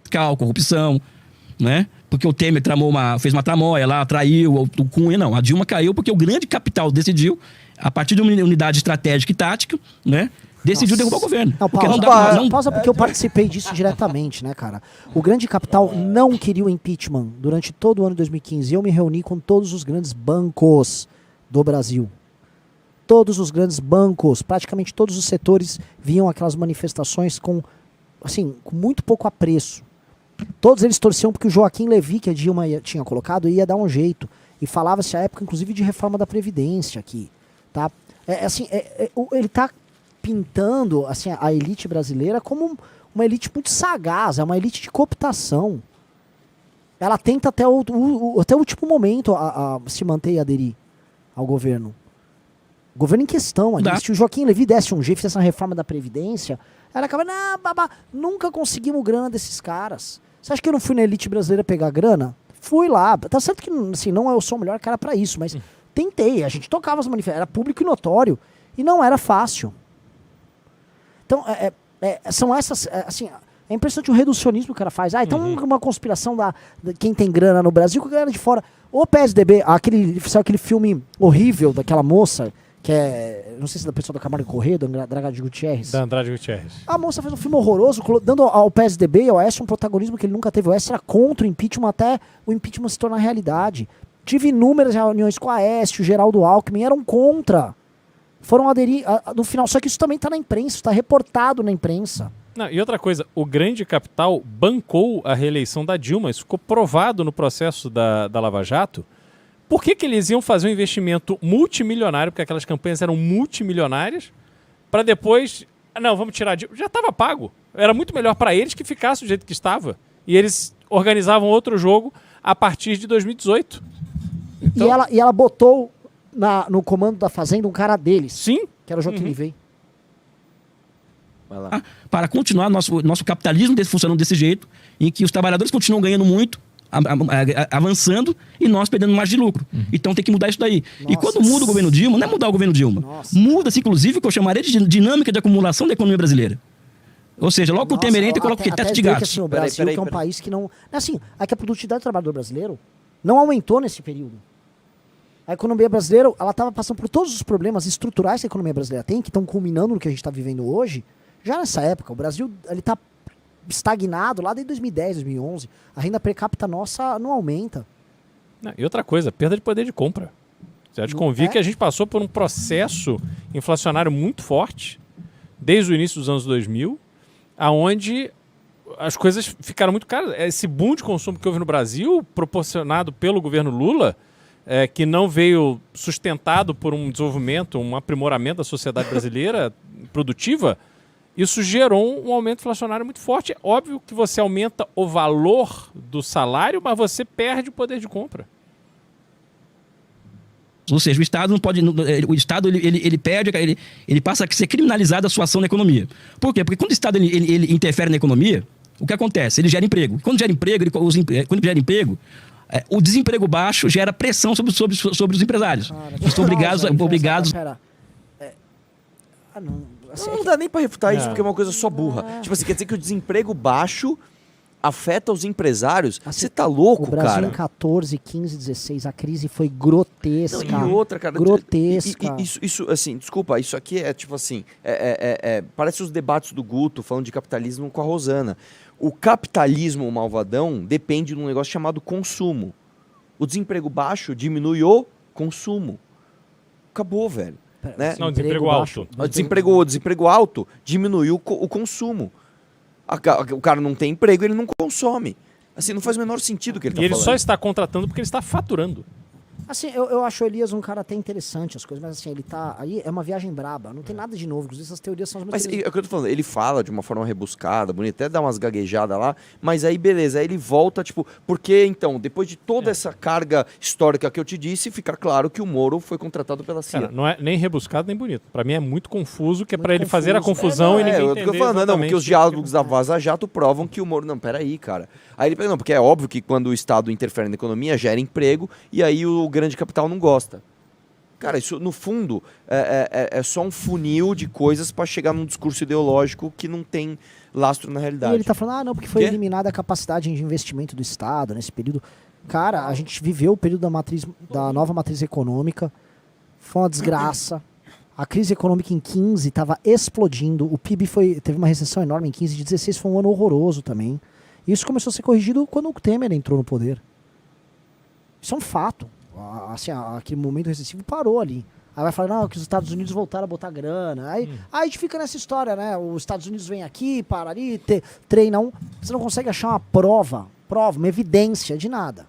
fiscal, corrupção, né? Porque o Temer fez uma tramóia lá, traiu o Cunha. Não, a Dilma caiu porque o grande capital decidiu, a partir de uma unidade estratégica e tática, né? Decidiu derrubar o governo. Não, pausa porque eu participei disso diretamente, né, cara? O grande capital não queria o impeachment durante todo o ano de 2015. Eu me reuni com todos os grandes bancos do Brasil. Todos os grandes bancos, praticamente todos os setores viam aquelas manifestações com muito pouco apreço. Todos eles torciam porque o Joaquim Levy, que a Dilma tinha colocado, ia dar um jeito. E falava-se à época, inclusive, de reforma da Previdência aqui. Tá? Ele está pintando assim, a elite brasileira como uma elite muito sagaz, é uma elite de cooptação. Ela tenta até o último momento a se manter e aderir ao governo. O governo em questão, se o Joaquim Levy desse um jeito, fizesse uma reforma da Previdência, ela acaba, nunca conseguimos grana desses caras. Você acha que eu não fui na elite brasileira pegar grana? Fui lá. Tá certo que assim, não eu sou o melhor cara pra isso, mas tentei. A gente tocava as manifestações, era público e notório. E não era fácil. Então, são essas... é impressionante o reducionismo que o cara faz. Então uma conspiração da quem tem grana no Brasil com a galera de fora. O PSDB, aquele filme horrível daquela moça, que é... Não sei se é da pessoa do Camargo Corrêa, da Andrade Gutierrez. Da Andrade Gutierrez. A moça fez um filme horroroso, dando ao PSDB e ao Oeste um protagonismo que ele nunca teve. O Oeste era contra o impeachment até o impeachment se tornar realidade. Tive inúmeras reuniões com a Aécio, o Geraldo Alckmin, eram contra. Foram aderir no final. Só que isso também está na imprensa, está reportado na imprensa. Não, e outra coisa, o grande capital bancou a reeleição da Dilma. Isso ficou provado no processo da Lava Jato. Por que eles iam fazer um investimento multimilionário, porque aquelas campanhas eram multimilionárias, para depois... Não, vamos tirar a Dilma. Já estava pago. Era muito melhor para eles que ficasse do jeito que estava. E eles organizavam outro jogo a partir de 2018. Então... E ela botou no comando da Fazenda um cara deles. Sim. Que era o Joaquim Levy. Vai lá. Para continuar nosso capitalismo funcionando desse jeito, em que os trabalhadores continuam ganhando muito, avançando, e nós perdendo mais de lucro. Então tem que mudar isso daí. Nossa. E quando muda o governo Dilma, não é mudar o governo Dilma. Muda-se, inclusive, o que eu chamaria de dinâmica de acumulação da economia brasileira. Ou seja, logo que o Temer entra e coloca o teto de gastos. Assim, o Brasil, que é um país que não... Assim, é que a produtividade do trabalhador brasileiro não aumentou nesse período. A economia brasileira, ela estava passando por todos os problemas estruturais que a economia brasileira tem, que estão culminando no que a gente está vivendo hoje. Já nessa época, o Brasil está estagnado lá desde 2010, 2011. A renda per capita nossa não aumenta. E outra coisa, perda de poder de compra. Você há de convir que a gente passou por um processo inflacionário muito forte, desde o início dos anos 2000, aonde as coisas ficaram muito caras. Esse boom de consumo que houve no Brasil, proporcionado pelo governo Lula, que não veio sustentado por um desenvolvimento, um aprimoramento da sociedade brasileira produtiva, isso gerou um aumento inflacionário muito forte. É óbvio que você aumenta o valor do salário, mas você perde o poder de compra. Ou seja, o Estado não pode. O Estado ele perde, ele passa a ser criminalizado a sua ação na economia. Por quê? Porque quando o Estado ele interfere na economia, o que acontece? Ele gera emprego. Quando gera emprego, quando gera emprego, o desemprego baixo gera pressão sobre os empresários. Eles estão obrigados. Não dá nem pra refutar isso, porque é uma coisa só burra. Tipo assim, quer dizer que o desemprego baixo afeta os empresários? Assim, você tá louco, o Brasil cara? Em 14, 15, 16, a crise foi grotesca. Não, e outra, cara. Grotesca. Isso, assim, desculpa, isso aqui é tipo assim, parece os debates do Guto falando de capitalismo com a Rosana. O capitalismo malvadão depende de um negócio chamado consumo. O desemprego baixo diminui o consumo. Acabou, velho. Né? Não, desemprego alto. O desemprego alto diminuiu o consumo. O cara não tem emprego, ele não consome. Assim, não faz o menor sentido o que ele está falando. E ele só está contratando porque ele está faturando. Assim, eu acho o Elias um cara até interessante, as coisas, mas assim, ele tá... Aí é uma viagem braba, não tem nada de novo, inclusive essas teorias são as Mas é o que eu tô falando, ele fala de uma forma rebuscada, bonita, até dá umas gaguejadas lá, mas aí beleza, aí ele volta, tipo, porque então, depois de toda essa carga histórica que eu te disse, fica claro que o Moro foi contratado pela CIA. Cara, não é nem rebuscado nem bonito. Pra mim é muito confuso, que é pra ele fazer a confusão e ninguém entender. Eu tô falando, não, porque os diálogos da Vaza Jato provam que o Moro... Não, peraí, cara. Aí ele não, porque é óbvio que quando o Estado interfere na economia, gera emprego, e aí o grande capital não gosta. Cara, isso no fundo é só um funil de coisas para chegar num discurso ideológico que não tem lastro na realidade. E ele tá falando, não, porque foi Quê? eliminada a capacidade de investimento do Estado nesse período. Cara, a gente viveu o período da nova matriz econômica, foi uma desgraça. A crise econômica em 15 estava explodindo, o PIB teve uma recessão enorme em 15, de 16 foi um ano horroroso também. E isso começou a ser corrigido quando o Temer entrou no poder. Isso é um fato. Assim, aquele momento recessivo parou ali. Aí vai falar, não, que os Estados Unidos voltaram a botar grana. Aí a gente fica nessa história, né? Os Estados Unidos vêm aqui, para ali, treina você não consegue achar uma prova, uma evidência de nada.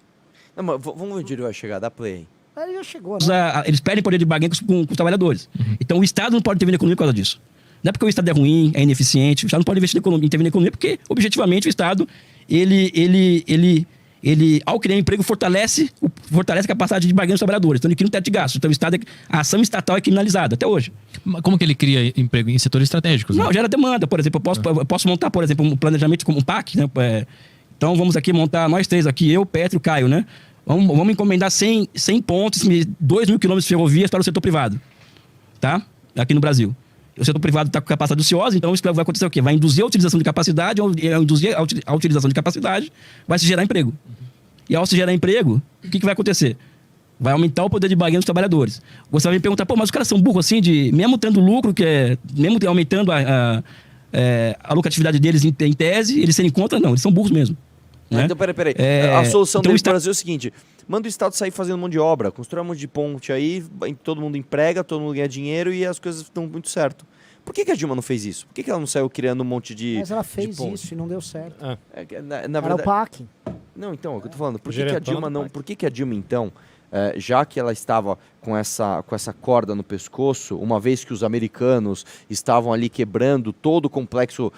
Não, mas vamos ver onde ele vai chegar, dá play aí. Aí já chegou, né? Eles perdem poder de barganha com os trabalhadores. Então o Estado não pode intervir na economia por causa disso. Não é porque o Estado é ruim, é ineficiente, o Estado não pode intervir na economia porque, objetivamente, o Estado, ele ao criar emprego, fortalece a capacidade de barganha dos trabalhadores. Então ele cria um teto de gastos. Então a ação estatal é criminalizada até hoje. Mas como que ele cria emprego em setores estratégicos? Né? Não, gera demanda. Por exemplo, eu posso montar, por exemplo, um planejamento como um PAC, né? Então vamos aqui montar, nós três aqui, eu, Petro e o Caio, né? Vamos encomendar 100 pontes, 2.000 quilômetros de ferrovias para o setor privado, tá? Aqui no Brasil. O setor privado está com capacidade ociosa, então isso vai acontecer o quê? Vai induzir a utilização de capacidade, ao induzir a utilização de capacidade, vai se gerar emprego. E ao se gerar emprego, o que vai acontecer? Vai aumentar o poder de barganha dos trabalhadores. Você vai me perguntar, mas os caras são burros assim, mesmo tendo lucro, mesmo aumentando a lucratividade deles em tese, eles serem contra? Não, eles são burros mesmo. Né? Então, peraí. A solução do Brasil é o seguinte: manda o Estado sair fazendo um monte de obra, constrói um monte de ponte aí, todo mundo emprega, todo mundo ganha dinheiro e as coisas estão muito certo. Por que a Dilma não fez isso? Por que ela não saiu criando um monte de. Mas ela fez ponte? isso e não deu certo. Na Era verdade, o PAC. não, então, é o que eu tô falando. Por que a Dilma não. Por que a Dilma, então, já que ela estava com essa corda no pescoço, uma vez que os americanos estavam ali quebrando todo o complexo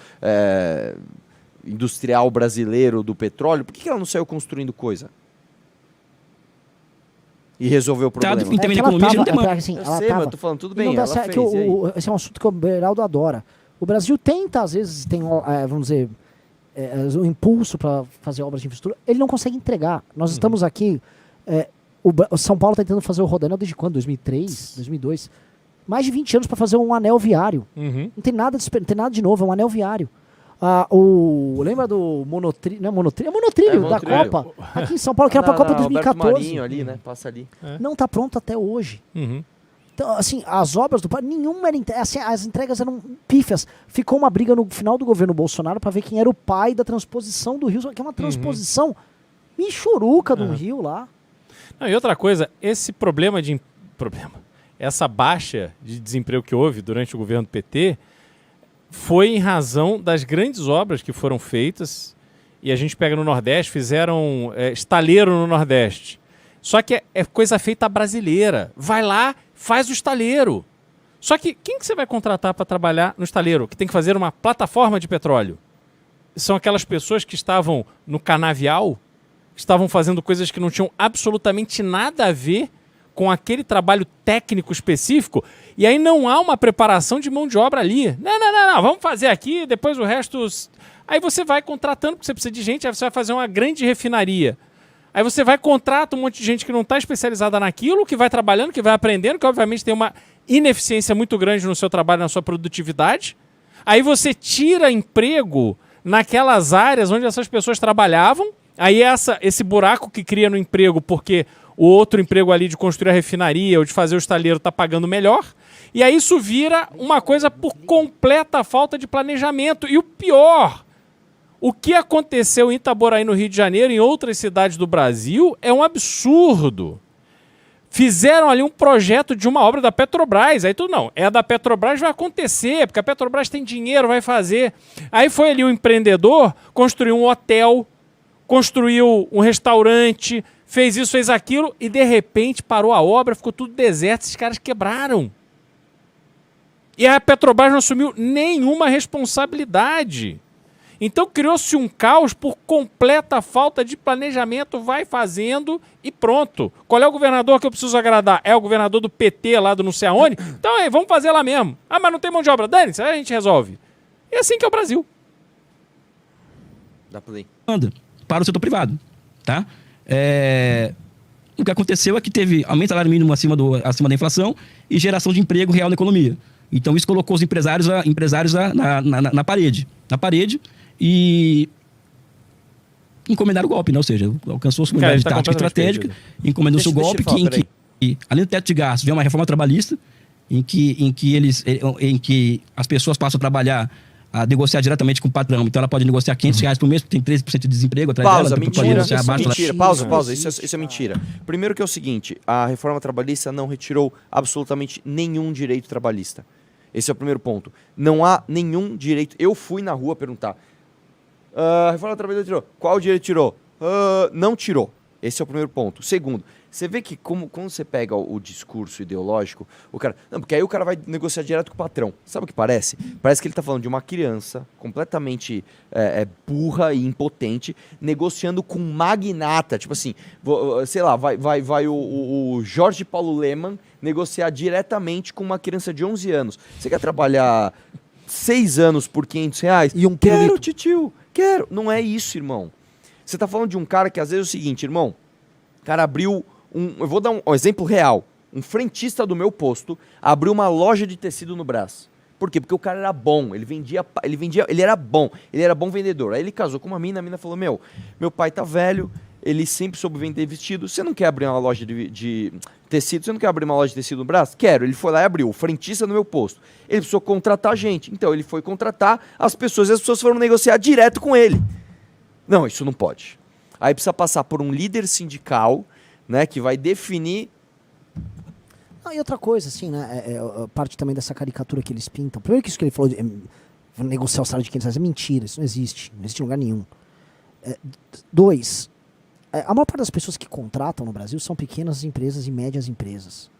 industrial brasileiro do petróleo, por que ela não saiu construindo coisa? E resolveu o problema. Em termos de economia, não tem mais. Eu sei, mas eu tô falando, tudo bem, ela fez, esse é um assunto que o Beraldo adora. O Brasil tenta, às vezes, vamos dizer, um impulso para fazer obras de infraestrutura. Ele não consegue entregar. Nós estamos aqui, o São Paulo está tentando fazer o Rodoanel desde quando? 2003, 2002? Mais de 20 anos para fazer um anel viário. Não tem nada de novo, é um anel viário. Lembra do monotrilho? Não é monotrilho? É monotrilho da Copa. Aqui em São Paulo, que era para a Copa 2014. Marinho ali, né? Passa ali. Não está pronto até hoje. Então, assim, as obras do nenhuma era assim, as entregas eram pífias. Ficou uma briga no final do governo Bolsonaro para ver quem era o pai da transposição do rio, que é uma transposição michuruca do rio lá. Não, e outra coisa, essa baixa de desemprego que houve durante o governo do PT foi em razão das grandes obras que foram feitas, e a gente pega no Nordeste, fizeram estaleiro no Nordeste. Só que é coisa feita brasileira. Vai lá, faz o estaleiro. Só que quem que você vai contratar para trabalhar no estaleiro? Que tem que fazer uma plataforma de petróleo. São aquelas pessoas que estavam no canavial, que estavam fazendo coisas que não tinham absolutamente nada a ver com aquele trabalho técnico específico, e aí não há uma preparação de mão de obra ali. Não, vamos fazer aqui, depois o resto... Aí você vai contratando, porque você precisa de gente, aí você vai fazer uma grande refinaria. Aí você vai contrata um monte de gente que não está especializada naquilo, que vai trabalhando, que vai aprendendo, que obviamente tem uma ineficiência muito grande no seu trabalho, na sua produtividade. Aí você tira emprego naquelas áreas onde essas pessoas trabalhavam, aí esse buraco que cria no emprego, porque o outro emprego ali de construir a refinaria ou de fazer o estaleiro está pagando melhor. E aí isso vira uma coisa por completa falta de planejamento. E o pior, o que aconteceu em Itaboraí, no Rio de Janeiro, e em outras cidades do Brasil, é um absurdo. Fizeram ali um projeto de uma obra da Petrobras. Aí tudo não, é da Petrobras, vai acontecer, porque a Petrobras tem dinheiro, vai fazer. Aí foi ali um empreendedor, construiu um hotel, construiu um restaurante, fez isso, fez aquilo, e de repente parou a obra, ficou tudo deserto, esses caras quebraram. E a Petrobras não assumiu nenhuma responsabilidade. Então criou-se um caos por completa falta de planejamento, vai fazendo e pronto. Qual é o governador que eu preciso agradar? É o governador do PT lá do não sei aonde? Então aí, vamos fazer lá mesmo. Ah, mas não tem mão de obra? Dane-se, aí a gente resolve. E é assim que é o Brasil. Dá play. Para o setor privado, tá? O que aconteceu é que teve aumento do salário mínimo acima da inflação e geração de emprego real na economia. Então isso colocou os empresários na parede. Na parede e encomendaram o golpe, né? Ou seja, alcançou sua unidade tática estratégica, encomendou-se o golpe que, além do teto de gastos, vem uma reforma trabalhista em que as pessoas passam a trabalhar, a negociar diretamente com o patrão. Então ela pode negociar R$500 por mês, porque tem 13% de desemprego atrás dela. Pausa. Isso é mentira. Primeiro que é o seguinte, a reforma trabalhista não retirou absolutamente nenhum direito trabalhista. Esse é o primeiro ponto. Não há nenhum direito. Eu fui na rua perguntar, a reforma trabalhista tirou? Qual direito tirou? Não tirou. Esse é o primeiro ponto. Segundo, você vê que quando você pega o discurso ideológico, o cara... Não, porque aí o cara vai negociar direto com o patrão. Sabe o que parece? Parece que ele está falando de uma criança completamente burra e impotente, negociando com um magnata. Tipo assim, sei lá, vai o Jorge Paulo Lemann negociar diretamente com uma criança de 11 anos. Você quer trabalhar 6 anos por R$500? E um quero, pirulito. titio, quero. Não é isso, irmão. Você está falando de um cara que às vezes é o seguinte, irmão, o cara abriu eu vou dar um exemplo real. Um frentista do meu posto abriu uma loja de tecido no Brás. Por quê? Porque o cara era bom, ele era bom vendedor. Aí ele casou com uma mina, a mina falou, meu pai tá velho, ele sempre soube vender vestido, você não quer abrir uma loja de tecido, você não quer abrir uma loja de tecido no Brás? Quero. Ele foi lá e abriu, o frentista no meu posto. Ele precisou contratar gente, então ele foi contratar as pessoas, e as pessoas foram negociar direto com ele. Não, isso não pode. Aí precisa passar por um líder sindical, né, que vai definir. E outra coisa, assim, né? Parte também dessa caricatura que eles pintam. Primeiro que isso que ele falou de negociar o salário de R$500 é mentira, isso não existe em lugar nenhum. 2, a maior parte das pessoas que contratam no Brasil são pequenas empresas e médias empresas.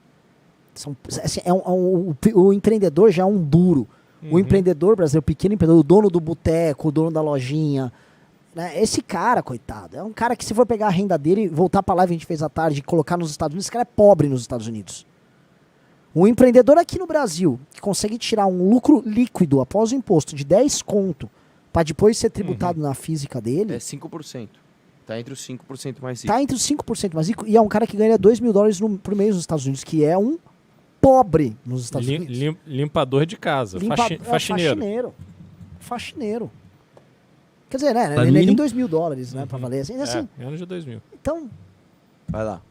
Assim, o empreendedor já é um duro. O empreendedor brasileiro, o pequeno empreendedor, o dono do boteco, o dono da lojinha. Esse cara, coitado, é um cara que se for pegar a renda dele e voltar pra live que a gente fez à tarde e colocar nos Estados Unidos, esse cara é pobre nos Estados Unidos. Um empreendedor aqui no Brasil que consegue tirar um lucro líquido após o imposto de 10 conto pra depois ser tributado na física dele... É 5%. Tá entre os 5% mais ricos. Tá entre os 5% mais ricos. E é um cara que ganha $2.000 por mês nos Estados Unidos, que é um pobre nos Estados Unidos. Limpador de casa, faxineiro. Faxineiro. Quer dizer, né? Ele nem $2.000, né? Pra valer assim. Menos de 2.000. Então. Vai lá.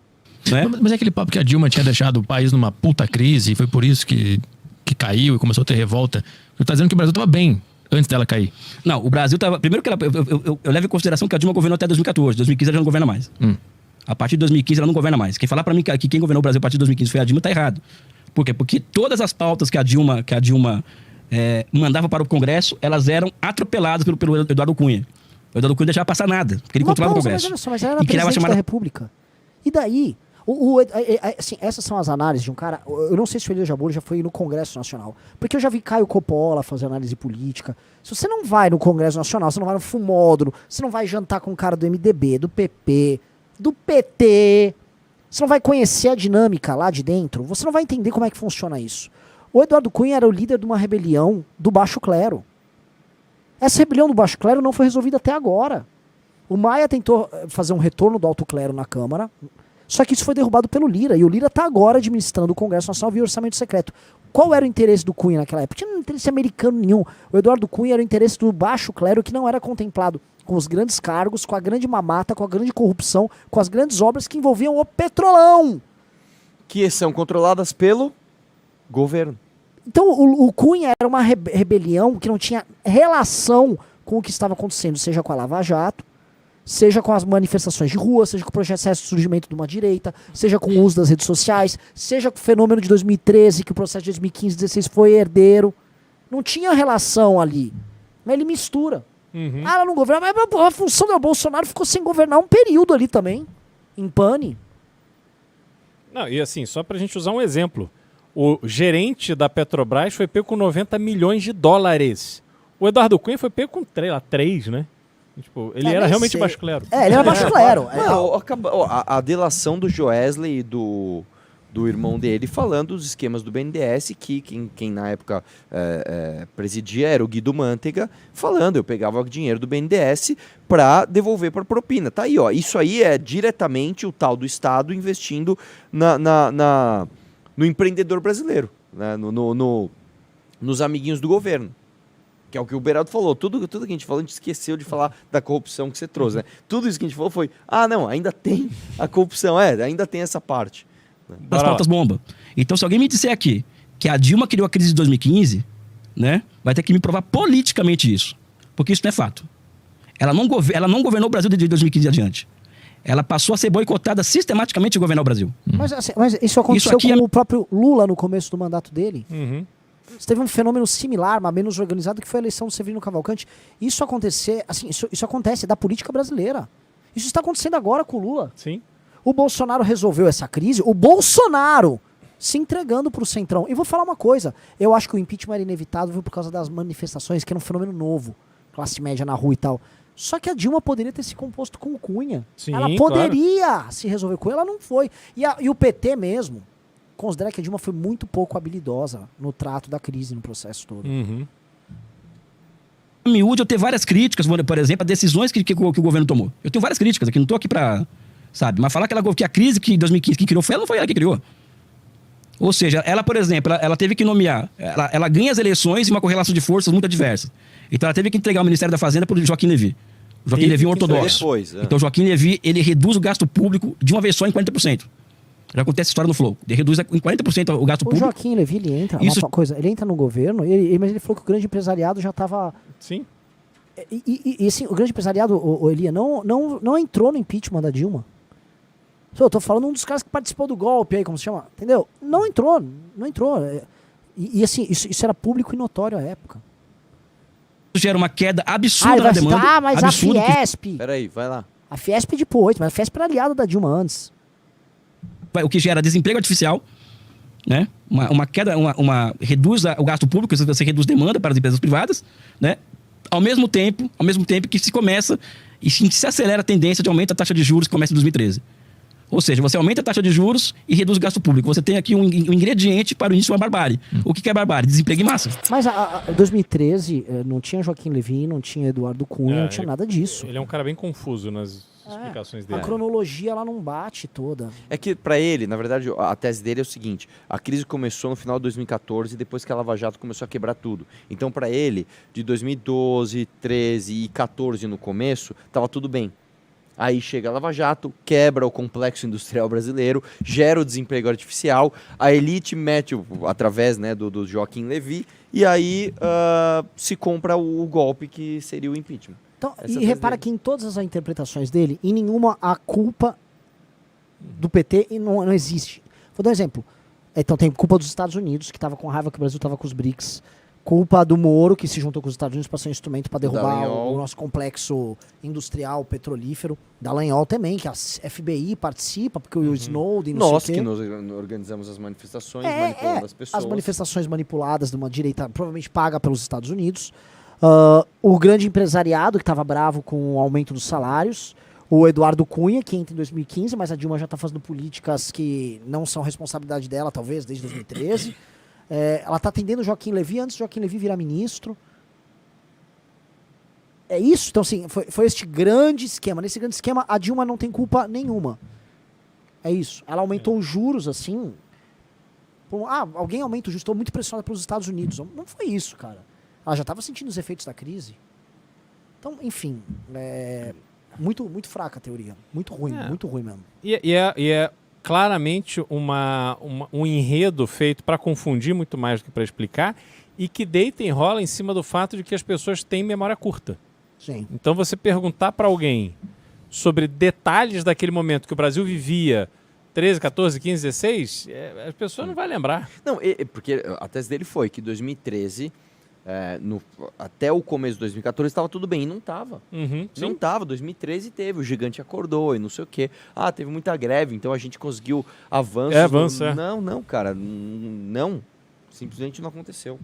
Né? Mas é aquele papo que a Dilma tinha deixado o país numa puta crise e foi por isso que caiu e começou a ter revolta. Você tá dizendo que o Brasil tava bem antes dela cair. Não, o Brasil tava... Primeiro que eu levo em consideração que a Dilma governou até 2014. 2015 ela já não governa mais. A partir de 2015 ela não governa mais. Quem falar pra mim que quem governou o Brasil a partir de 2015 foi a Dilma, tá errado. Por quê? Porque todas as pautas que a Dilma mandava para o Congresso, elas eram atropeladas pelo Eduardo Cunha. O Eduardo Cunha não deixava passar nada, porque ele controlava o Congresso. Mas ela era presidente da República. E daí? Assim, essas são as análises de um cara... Eu não sei se o Elias Jabbour já foi no Congresso Nacional. Porque eu já vi Caio Coppola fazer análise política. Se você não vai no Congresso Nacional, você não vai no Fumódromo, você não vai jantar com o cara do MDB, do PP, do PT, você não vai conhecer a dinâmica lá de dentro, você não vai entender como é que funciona isso. O Eduardo Cunha era o líder de uma rebelião do baixo clero. Essa rebelião do baixo clero não foi resolvida até agora. O Maia tentou fazer um retorno do alto clero na Câmara, só que isso foi derrubado pelo Lira, e o Lira está agora administrando o Congresso Nacional via orçamento secreto. Qual era o interesse do Cunha naquela época? Não tinha interesse americano nenhum. O Eduardo Cunha era o interesse do baixo clero que não era contemplado com os grandes cargos, com a grande mamata, com a grande corrupção, com as grandes obras que envolviam o petrolão. Que são controladas pelo governo. Então o Cunha era uma rebelião que não tinha relação com o que estava acontecendo, seja com a Lava Jato, seja com as manifestações de rua, seja com o processo de surgimento de uma direita, seja com o uso das redes sociais, seja com o fenômeno de 2013, que o processo de 2015 2016 foi herdeiro. Não tinha relação ali. Mas ele mistura. Ela não governa, mas a função do Bolsonaro ficou sem governar um período ali também, em pane. Não, e assim, só pra gente usar um exemplo. O gerente da Petrobras foi pego com $90 milhões. O Eduardo Cunha foi pego com 3, né? Tipo, ele era realmente baixo clero. Ele era baixo clero. A delação do Joesley e do irmão dele falando dos esquemas do BNDES, que quem na época presidia era o Guido Mantega, falando, eu pegava o dinheiro do BNDES para devolver para propina. Tá aí, ó. Isso aí é diretamente o tal do Estado investindo no empreendedor brasileiro, né? nos amiguinhos do governo. Que é o que o Beraldo falou. Tudo que a gente falou, a gente esqueceu de falar da corrupção que você trouxe, né? Tudo isso que a gente falou foi, não, ainda tem a corrupção, ainda tem essa parte. Das pautas bomba. Então, se alguém me disser aqui que a Dilma criou a crise de 2015, né, vai ter que me provar politicamente isso. Porque isso não é fato. Ela não governou o Brasil de 2015 adiante. Ela passou a ser boicotada sistematicamente de governar o Brasil. Mas isso aconteceu Isso aqui com o próprio Lula no começo do mandato dele. Uhum. Você teve um fenômeno similar, mas menos organizado, que foi a eleição do Severino Cavalcante. Isso acontece da política brasileira. Isso está acontecendo agora com o Lula. Sim. O Bolsonaro resolveu essa crise, o Bolsonaro se entregando para o Centrão. E vou falar uma coisa, eu acho que o impeachment era inevitável por causa das manifestações, que era um fenômeno novo, classe média na rua e tal. Só que a Dilma poderia ter se composto com o Cunha. Sim, ela poderia se resolver com ele, ela não foi. E o PT mesmo considera que a Dilma foi muito pouco habilidosa no trato da crise, no processo todo. Uhum. Miúde, eu tenho várias críticas, por exemplo, a decisões que o governo tomou. Eu tenho várias críticas aqui, não estou aqui para, sabe, mas falar que a crise que 2015 que criou foi ela, não foi ela que criou. Ou seja, ela, por exemplo, ela teve que nomear, ela ganha as eleições em uma correlação de forças muito adversa. Então ela teve que entregar o Ministério da Fazenda para o Joaquim Levy. O Joaquim Levy é um ortodoxo. Depois, Então o Joaquim Levy, ele reduz o gasto público de uma vez só em 40%. Já acontece essa história no Flow. Ele reduz em 40% o gasto O público. Joaquim Levy, ele entra, ele entra no governo, mas ele falou que o grande empresariado já estava... Sim. E assim, o grande empresariado, o Elia, não entrou no impeachment da Dilma. Eu tô falando um dos caras que participou do golpe aí, como se chama, entendeu? Não entrou. E assim, isso era público e notório à época. Gera uma queda absurda na demanda. Mas absurda a Fiesp... Peraí, vai lá. A Fiesp depois, mas a Fiesp era aliada da Dilma antes. O que gera desemprego artificial, né? Uma queda, reduz o gasto público, você reduz demanda para as empresas privadas, né? Ao mesmo tempo que se começa e se acelera a tendência de aumento da taxa de juros que começa em 2013. Ou seja, você aumenta a taxa de juros e reduz o gasto público. Você tem aqui um ingrediente para o início de uma barbárie. O que é barbárie? Desemprego em massa. Mas em 2013 não tinha Joaquim Levy, não tinha Eduardo Cunha, não tinha nada disso. Ele é um cara bem confuso nas explicações dele. A cronologia ela não bate toda. É que para ele, na verdade, a tese dele é o seguinte: a crise começou no final de 2014, depois que a Lava Jato começou a quebrar tudo. Então, para ele, de 2012, 13 e 14 no começo, tava tudo bem. Aí chega a Lava Jato, quebra o complexo industrial brasileiro, gera o desemprego artificial, a elite mete, através, né, do Joaquim Levy, e aí se compra o golpe que seria o impeachment. Então, e repara que em todas as interpretações dele, em nenhuma a culpa do PT não existe. Vou dar um exemplo. Então tem culpa dos Estados Unidos, que estava com raiva que o Brasil estava com os BRICS. Culpa do Moro, que se juntou com os Estados Unidos para ser um instrumento para derrubar o nosso complexo industrial petrolífero. Dallagnol também, que a FBI participa, porque o Snowden, não Nós sei que o quê. nós organizamos as manifestações, manipulando as pessoas. As manifestações manipuladas de uma direita provavelmente paga pelos Estados Unidos. O grande empresariado, que estava bravo com o aumento dos salários. O Eduardo Cunha, que entra em 2015, mas a Dilma já está fazendo políticas que não são responsabilidade dela, talvez, desde 2013. Ela está atendendo o Joaquim Levy antes do Joaquim Levy virar ministro. É isso. Então, assim, foi este grande esquema. Nesse grande esquema, a Dilma não tem culpa nenhuma. É isso. Ela aumentou os juros, assim. Alguém aumenta o juros. Estou muito pressionada pelos Estados Unidos. Não foi isso, cara. Ela já estava sentindo os efeitos da crise. Então, enfim. Muito, muito fraca a teoria. Muito ruim mesmo. E é claramente um enredo feito para confundir muito mais do que para explicar e que deita e enrola em cima do fato de que as pessoas têm memória curta. Sim. Então você perguntar para alguém sobre detalhes daquele momento que o Brasil vivia 13, 14, 15, 16, a pessoa não vai lembrar. Não, porque a tese dele foi que 2013... até o começo de 2014 estava tudo bem, e não estava. Não estava, 2013 teve, o gigante acordou e não sei o quê. Teve muita greve, então a gente conseguiu avanços. Avanço, Não, cara, não, simplesmente não aconteceu.